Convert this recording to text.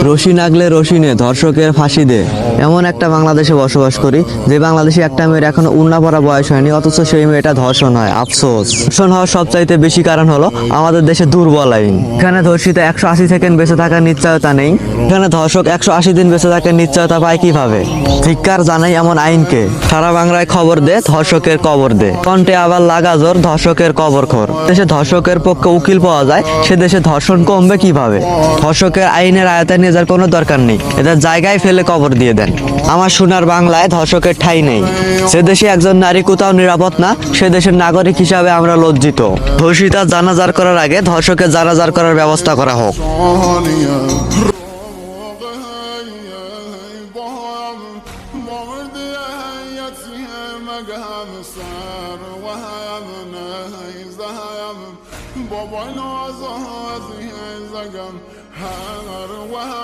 রশি নাগলে রশি নে, ধর্ষকের ফাঁসি দে। এমন একটা বাংলাদেশে বসবাস করি যে বাংলাদেশে একটা মেয়ের এখনো উন্না পড়া বয়স হয়নি, অথচ সেই মেয়েটা ধর্ষণ হয়। আফসোস। ধর্ষণ হওয়ার সবচাইতে বেশি কারণ হলো আমাদের দেশে দুর্বল আইন। এখানে ধর্ষিত 180 সেকেন্ড বেঁচে থাকার নিশ্চয়তা নেই। এখানে ধর্ষক 180 দিন বেঁচে থাকার নিশ্চয়তা পায় কিভাবে? ধিক্কার জানাই এমন আইনকে। সারা বাংলায় খবর দে, ধর্ষকের কবর দে। কণ্ঠে আবার লাগা জোর, ধর্ষকের কবর খোর। দেশে ধর্ষকের পক্ষে উকিল পাওয়া যায়, সে দেশে ধর্ষণ কমবে কিভাবে? ধর্ষকের আইনের আয়তায় নিয়ে যাওয়ার কোনো দরকার নেই, এদের জায়গায় ফেলে কবর দিয়ে দেন। আমার সোনার বাংলায় ধর্ষকের ঠাঁই নেই। সে দেশে একজন নারী কোথাও নিরাপদ না, সে দেশের নাগরিক হিসাবে আমরা লজ্জিত। ধর্ষিতা জানাজার করার আগে ধর্ষকের জানাজার করার ব্যবস্থা করা হোক। بابا نازه زگم هر وهم